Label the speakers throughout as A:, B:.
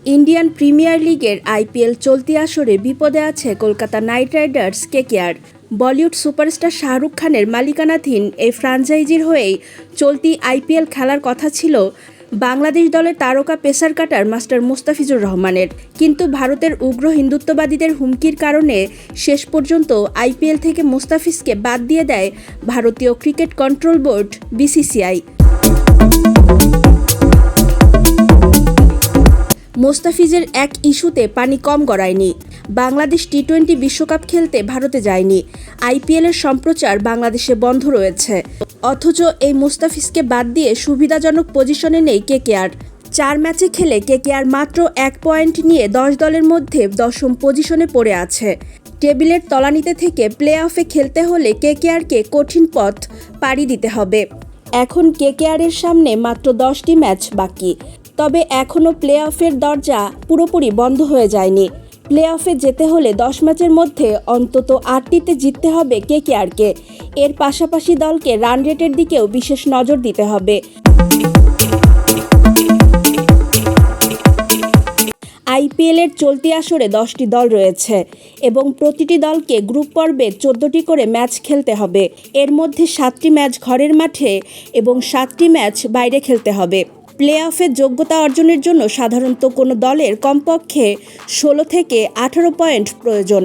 A: Indian premier লিগের IPL চলতি আসরে বিপদে আছে Kolkata night Riders KKR. Bollywood superstar Shahrukh খানের মালিকানাধীন এই ফ্র্যাঞ্চাইজির হয়েই চলতি আইপিএল খেলার কথা ছিল বাংলাদেশ দলের তারকা পেসার কাটার মাস্টার মুস্তাফিজুর রহমানের। কিন্তু ভারতের উগ্র হিন্দুত্ববাদীদের হুমকির কারণে শেষ পর্যন্ত আইপিএল থেকে মুস্তাফিজকে বাদ দিয়ে দেয় ভারতীয় ক্রিকেট কন্ট্রোল বোর্ড বিসিসিআই। মুস্তাফিজের এক ইস্যুতে পানি কম গড়ায়নি। বাংলাদেশ টি-20 বিশ্বকাপ খেলতে ভারতে যায়নি। আইপিএলের সম্প্রচার বাংলাদেশে বন্ধ রয়েছে। অথচ এই মুস্তাফিজকে বাদ দিয়ে সুবিধাজনক পজিশনে নেই কেকেআর। 4 ম্যাচে খেলে কেকেআর মাত্র 1 পয়েন্ট নিয়ে 10 দলের মধ্যে 10ম পজিশনে পড়ে আছে। টেবিলের তলানিতে থেকে প্লে অফে খেলতে হলে কেকেআরকে কঠিন পথ পাড়ি দিতে হবে। এখন কেকেআরের সামনে মাত্র 10টি ম্যাচ বাকি। তবে এখনও প্লে অফের দরজা পুরোপুরি বন্ধ হয়ে যায়নি। প্লে অফে যেতে হলে 10 ম্যাচের মধ্যে অন্তত 8টিতে জিততে হবে কেকেআরকে। এর পাশাপাশি দলকে রান রেটের দিকেও বিশেষ নজর দিতে হবে। আইপিএলের চলতি আসরে 10টি দল রয়েছে এবং প্রতিটি দলকে গ্রুপ পর্বে 14টি করে ম্যাচ খেলতে হবে। এর মধ্যে 7টি ম্যাচ ঘরের মাঠে এবং 7টি ম্যাচ বাইরে খেলতে হবে। প্লে অফের যোগ্যতা অর্জনের জন্য সাধারণত কোনো দলের কমপক্ষে 16 থেকে 18 পয়েন্ট প্রয়োজন।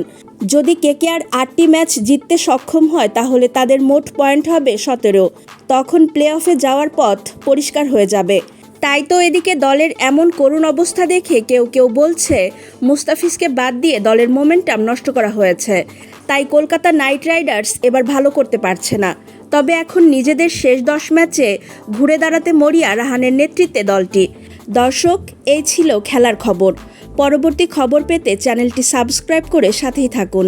A: যদি কেকেআর 8টি ম্যাচ জিততে সক্ষম হয় তাহলে তাদের মোট পয়েন্ট হবে 17। তখন প্লে অফে যাওয়ার পথ পরিষ্কার হয়ে যাবে। তাই তো এদিকে দলের এমন করুণ অবস্থা দেখে কেউ কেউ বলছে মুস্তাফিজকে বাদ দিয়ে দলের মোমেন্টাম নষ্ট করা হয়েছে। তাই কলকাতা নাইট রাইডার্স এবার ভালো করতে পারছে না। তবে এখন নিজেদের শেষ 10 ম্যাচে ঘুরে দাঁড়াতে মরিয়া রাহানের নেতৃত্বে দলটি। দর্শক, এই ছিল খেলার খবর। পরবর্তী খবর পেতে চ্যানেলটি সাবস্ক্রাইব করে সাথেই থাকুন।